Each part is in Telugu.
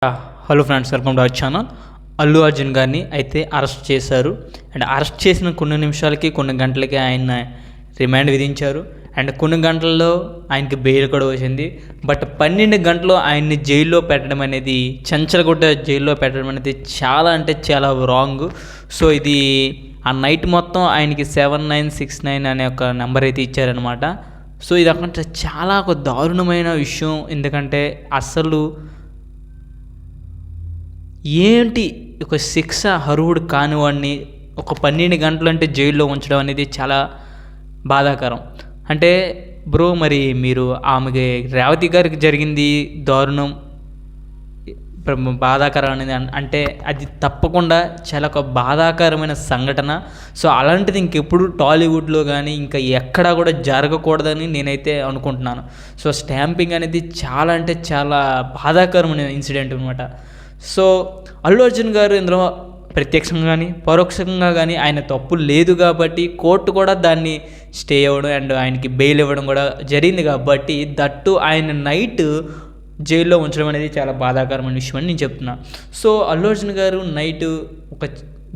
Hello friends, welcome to our channel. Allu Arjun గారిని అయితే అరెస్ట్ చేశారు. అండ్ అరెస్ట్ చేసిన కొన్ని నిమిషాలకి కొన్ని గంటలకి ఆయన రిమాండ్ విధించారు. అండ్ కొన్ని గంటల్లో ఆయనకి బెయిల్ కూడా వచ్చింది. బట్ 12 గంటలు ఆయన్ని జైల్లో పెట్టడం అనేది, చెంచలగుట్ట జైల్లో పెట్టడం అనేది చాలా అంటే చాలా రాంగ్. సో ఇది ఆ నైట్ మొత్తం ఆయనకి 7969 అనే ఒక నెంబర్ అయితే ఇచ్చారనమాట. సో ఇది అక్కడ చాలా ఒక దారుణమైన విషయం. ఎందుకంటే అసలు ఏంటి ఒక శిక్ష అర్హుడు కానివాడిని ఒక 12 గంటలు అంటే జైల్లో ఉంచడం అనేది చాలా బాధాకరం. అంటే బ్రో, మరి మీరు ఆమెకి రేవతి గారికి జరిగింది దారుణం, బాధాకరం అనేది అంటే అది తప్పకుండా చాలా ఒక బాధాకరమైన సంఘటన. సో అలాంటిది ఇంకెప్పుడు టాలీవుడ్లో కానీ ఇంకా ఎక్కడా కూడా జరగకూడదని నేనైతే అనుకుంటున్నాను. సో స్టాంపింగ్ అనేది చాలా అంటే చాలా బాధాకరమైన ఇన్సిడెంట్ అనమాట. సో అల్లు అర్జున్ గారు ఇందులో ప్రత్యక్షంగా కానీ పరోక్షంగా కానీ ఆయన తప్పు లేదు కాబట్టి కోర్టు కూడా దాన్ని స్టే అవ్వడం అండ్ ఆయనకి బెయిల్ ఇవ్వడం కూడా జరిగింది. కాబట్టి దట్టు ఆయన నైట్ జైల్లో ఉంచడం అనేది చాలా బాధాకరమైన విషయం అని నేను చెప్తున్నా. సో అల్లు అర్జున్ గారు నైట్ ఒక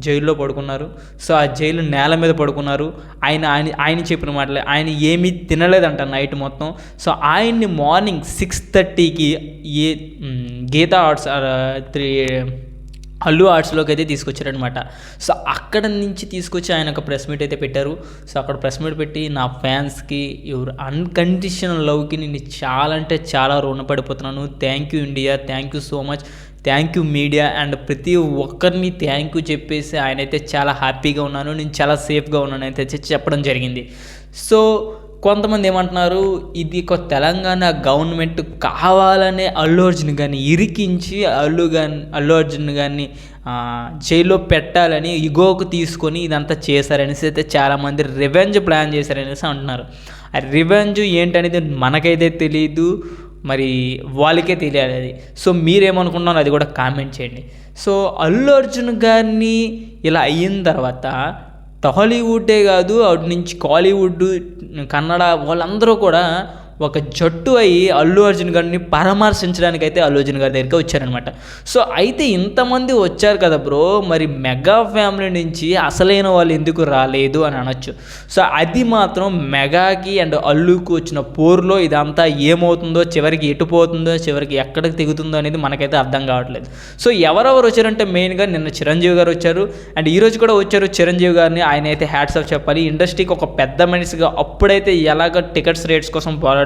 జైల్లో పడుకున్నారు. సో ఆ జైలు నేల మీద పడుకున్నారు. ఆయన చెప్పిన మాటలే, ఆయన ఏమీ తినలేదంట నైట్ మొత్తం. సో ఆయన్ని మార్నింగ్ 6:30కి గీతా ఆర్ట్స్ అల్లు ఆర్ట్స్లోకి అయితే తీసుకొచ్చారనమాట. సో అక్కడ నుంచి తీసుకొచ్చి ఆయన ఒక ప్రెస్ మీట్ అయితే పెట్టారు. సో అక్కడ ప్రెస్ మీట్ పెట్టి నా ఫ్యాన్స్కి ఎవరు అన్కండిషనల్ లవ్కి నేను చాలా అంటే చాలా రుణపడిపోతున్నాను. Thank you India, thank you so much, thank you media and ప్రతి ఒక్కరిని థ్యాంక్ యూ చెప్పేసి ఆయనైతే చాలా హ్యాపీగా ఉన్నాను, నేను చాలా సేఫ్గా ఉన్నాను అయితే చెప్పడం జరిగింది. సో కొంతమంది ఏమంటున్నారు, ఇది ఒక తెలంగాణ గవర్నమెంట్ కావాలనే అల్లు అర్జున్ గారిని ఇరికించి అల్లు అర్జున్ గారిని జైల్లో పెట్టాలని ఇగోకు తీసుకొని ఇదంతా చేశారనేసి అయితే చాలామంది రివెంజ్ ప్లాన్ చేశారనేసి అంటున్నారు. ఆ రివెంజ్ ఏంటనేది మనకైతే తెలియదు, మరి వాళ్ళకే తెలియాలి అది. సో మీరేమనుకుంటున్నారో అది కూడా కామెంట్ చేయండి. సో అల్లు అర్జున్ గారిని ఇలా అయిన తర్వాత టాలీవుడ్డే కాదు, అటు నుంచి కాలీవుడ్, కన్నడ వాళ్ళందరూ కూడా ఒక జట్టు అయ్యి అల్లు అర్జున్ గారిని పరామర్శించడానికి అయితే అల్లు అర్జున్ గారి దగ్గరికి వచ్చారనమాట. సో అయితే ఇంతమంది వచ్చారు కదా బ్రో, మరి మెగా ఫ్యామిలీ నుంచి అసలైన వాళ్ళు ఎందుకు రాలేదు అని అనొచ్చు. సో అది మాత్రం మెగాకి అండ్ అల్లుకు వచ్చిన పోరులో ఇదంతా ఏమవుతుందో, చివరికి ఎటుపోతుందో, చివరికి ఎక్కడికి తెగుతుందో అనేది మనకైతే అర్థం కావట్లేదు. సో ఎవరెవరు వచ్చారంటే మెయిన్గా నిన్న చిరంజీవి గారు వచ్చారు అండ్ ఈరోజు కూడా వచ్చారు చిరంజీవి గారిని. ఆయన అయితే హ్యాట్స్ ఆఫ్ చెప్పాలి. ఇండస్ట్రీకి ఒక పెద్ద మనిషిగా అప్పుడైతే ఎలాగ టికెట్స్ రేట్స్ కోసం పోరాడారో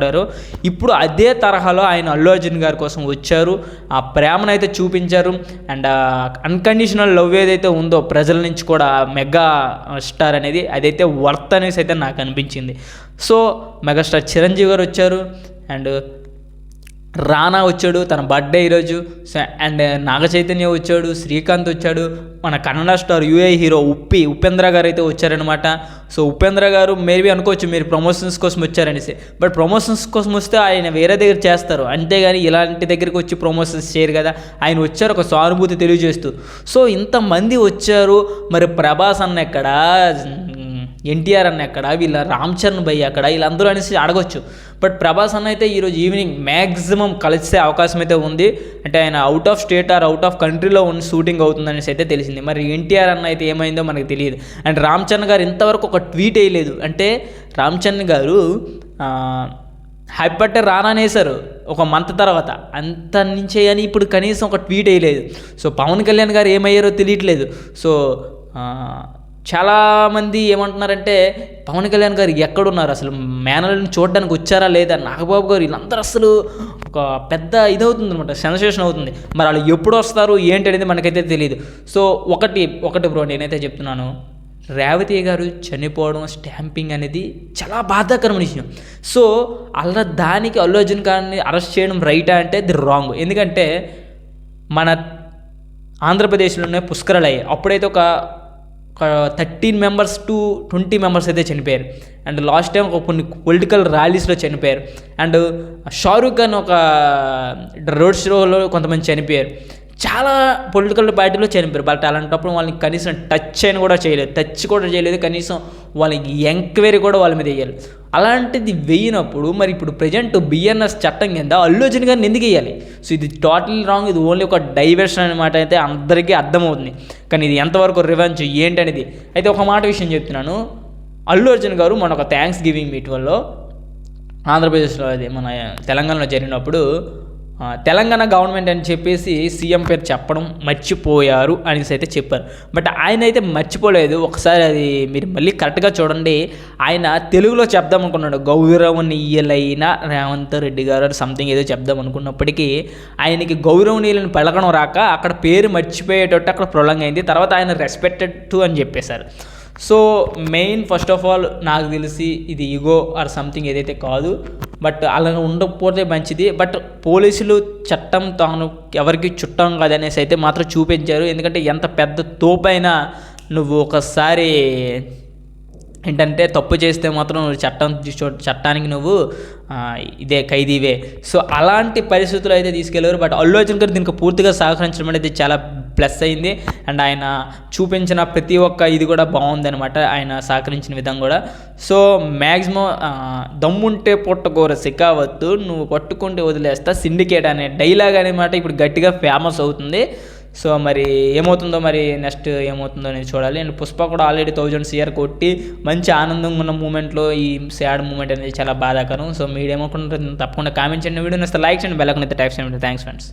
ఇప్పుడు అదే తరహాలో ఆయన అల్లు అర్జున్ గారి కోసం వచ్చారు. ఆ ప్రేమను అయితే చూపించారు అండ్ అన్కండిషనల్ లవ్ ఏదైతే ఉందో ప్రజల నుంచి కూడా మెగా స్టార్ అనేది అదైతే వర్త్ అనేసి అయితే నాకు అనిపించింది. సో మెగాస్టార్ చిరంజీవి గారు వచ్చారు అండ్ రానా వచ్చాడు, తన బర్త్డే ఈరోజు. అండ్ నాగ చైతన్య వచ్చాడు, శ్రీకాంత్ వచ్చాడు, మన కన్నడ స్టార్ యూఏ హీరో ఉపేంద్ర గారు అయితే వచ్చారనమాట. సో ఉపేంద్ర గారు మేబీ అనుకోవచ్చు మీరు ప్రమోషన్స్ కోసం వచ్చారనేసి, బట్ ప్రమోషన్స్ కోసం వస్తే ఆయన వేరే దగ్గర చేస్తారు, అంతేగాని ఇలాంటి దగ్గరికి వచ్చి ప్రమోషన్స్ చేయరు కదా. ఆయన వచ్చారు ఒక సానుభూతి తెలియజేస్తూ. సో ఇంతమంది వచ్చారు, మరి ప్రభాస్ అన్న ఎక్కడా, ఎన్టీఆర్ అన్న ఎక్కడ, వీళ్ళ రామ్ చరణ్ భయ్య అక్కడ, వీళ్ళందరూ అనేసి అడగొచ్చు. బట్ ప్రభాస్ అన్న అయితే ఈరోజు ఈవినింగ్ మ్యాక్సిమం కలిసే అవకాశం అయితే ఉంది. అంటే ఆయన out of state or out of కంట్రీలో ఉన్న షూటింగ్ అవుతుందనేసి అయితే తెలిసింది. మరి ఎన్టీఆర్ అన్న అయితే ఏమైందో మనకు తెలియదు. అండ్ రామ్ చరణ్ గారు ఇంతవరకు ఒక ట్వీట్ వేయలేదు. అంటే రామ్ చరణ్ గారు హ్యాపీ బర్త్డే రానా అనేసారు ఒక మంత్ తర్వాత, అంత నుంచే అని ఇప్పుడు కనీసం ఒక ట్వీట్ వేయలేదు. సో పవన్ కళ్యాణ్ గారు ఏమయ్యారో తెలియట్లేదు. సో చాలామంది ఏమంటున్నారంటే పవన్ కళ్యాణ్ గారు ఎక్కడున్నారు, అసలు మేనల్ని చూడడానికి వచ్చారా లేదా, నాగబాబు గారు, వీళ్ళందరూ అసలు ఒక పెద్ద ఇదవుతుంది అనమాట, సెన్సేషన్ అవుతుంది. మరి వాళ్ళు ఎప్పుడు వస్తారు ఏంటి అనేది మనకైతే తెలియదు. సో ఒకటి బ్రో, నేనైతే చెప్తున్నాను, రేవతి గారు చనిపోవడం, స్టాంపింగ్ అనేది చాలా బాధాకరమైన విషయం. సో దానికి అల్లు అర్జున్ గారిని అరెస్ట్ చేయడం రైటా అంటే అది రాంగ్. ఎందుకంటే మన ఆంధ్రప్రదేశ్లోనే పుష్కరాలు అయ్యాయి. అప్పుడైతే ఒక 13 మెంబర్స్ to 20 మెంబర్స్ అయితే చనిపోయారు. అండ్ లాస్ట్ టైం ఒక కొన్ని పొలిటికల్ ర్యాలీస్లో చనిపోయారు. అండ్ షారూక్ ఖాన్ ఒక రోడ్ షోలో కొంతమంది చనిపోయారు. చాలా పొలిటికల్ పార్టీలో చనిపోయారు. బట్ అలాంటప్పుడు వాళ్ళని కనీసం టచ్ కూడా చేయలేదు, కనీసం వాళ్ళకి ఎంక్వైరీ కూడా వాళ్ళ మీద వేయాలి. అలాంటిది వేయినప్పుడు మరి ఇప్పుడు ప్రజెంట్ బిఎన్ఎస్ చట్టం కింద అల్లు అర్జున్ గారిని ఎందుకు వేయాలి? సో ఇది టోటల్ రాంగ్, ఇది ఓన్లీ ఒక డైవర్షన్ అనమాట అయితే అందరికీ అర్థమవుతుంది. కానీ ఇది ఎంతవరకు రివెంజ్ ఏంటి అనేది అయితే ఒక మాట విషయం చెప్తున్నాను. అల్లు అర్జున్ గారు మన ఒక థ్యాంక్స్ గివింగ్ మీట్ వల్ల ఆంధ్రప్రదేశ్లో అది మన తెలంగాణలో జరిగినప్పుడు తెలంగాణ గవర్నమెంట్ అని చెప్పేసి సీఎం పేరు చెప్పడం మర్చిపోయారు అనేసి అయితే చెప్పారు. బట్ ఆయన అయితే మర్చిపోలేదు. ఒకసారి అది మీరు మళ్ళీ కరెక్ట్గా చూడండి. ఆయన తెలుగులో చెప్దాం అనుకున్నాడు, గౌరవనీయులైన రేవంత్ రెడ్డి గారు సంథింగ్ ఏదో చెప్దాం అనుకున్నప్పటికీ ఆయనకి గౌరవనీయులను పలకడం రాక అక్కడ పేరు మర్చిపోయేటట్టు అక్కడ ప్రొలాంగ్ అయింది. తర్వాత ఆయన రెస్పెక్టెడ్ టు అని చెప్పేశారు. So main first of all నాకు తెలిసి ఇది ఈగో ఆర్ సంథింగ్ ఏదైతే కాదు, బట్ అలా ఉండకపోతే మంచిది. బట్ పోలీసులు చట్టం తాను ఎవరికి చుట్టం కాదనేసి అయితే మాత్రం చూపించారు. ఎందుకంటే ఎంత పెద్ద తోపైనా నువ్వు ఒకసారి ఏంటంటే తప్పు చేస్తే మాత్రం చట్టానికి నువ్వు ఇదే ఖైదీవే. సో అలాంటి పరిస్థితులు అయితే తీసుకెళ్లారు. బట్ అల్లు అర్జున్ గారు దీనికి పూర్తిగా సహకరించడం అనేది చాలా ప్లస్ అయింది. అండ్ ఆయన చూపించిన ప్రతి ఒక్క ఇది కూడా బాగుందనమాట, ఆయన సహకరించిన విధం కూడా. సో మ్యాక్సిమం దమ్ముంటే పొట్టకూర సికావద్దు, నువ్వు పట్టుకుంటే వదిలేస్తా సిండికేట్ అనే డైలాగ్ అనమాట ఇప్పుడు గట్టిగా ఫేమస్ అవుతుంది. సో మరి ఏమవుతుందో, మరి నెక్స్ట్ ఏమవుతుందో అనేది చూడాలి. అండ్ పుష్ప కూడా ఆల్రెడీ 1000 CR కొట్టి మంచి ఆనందంగా ఉన్న మూమెంట్లో ఈ సాడ్ మూమెంట్ అనేది చాలా బాధాకరం. సో మీరు ఏమనుకుంటారు తప్పకుండా కామెంట్ చేయండి. వీడియో నెక్స్ట్ లైక్ చేయండి, బెల్ ఐకాన్ అయితే ట్యాప్ చేయండి. Thanks friends.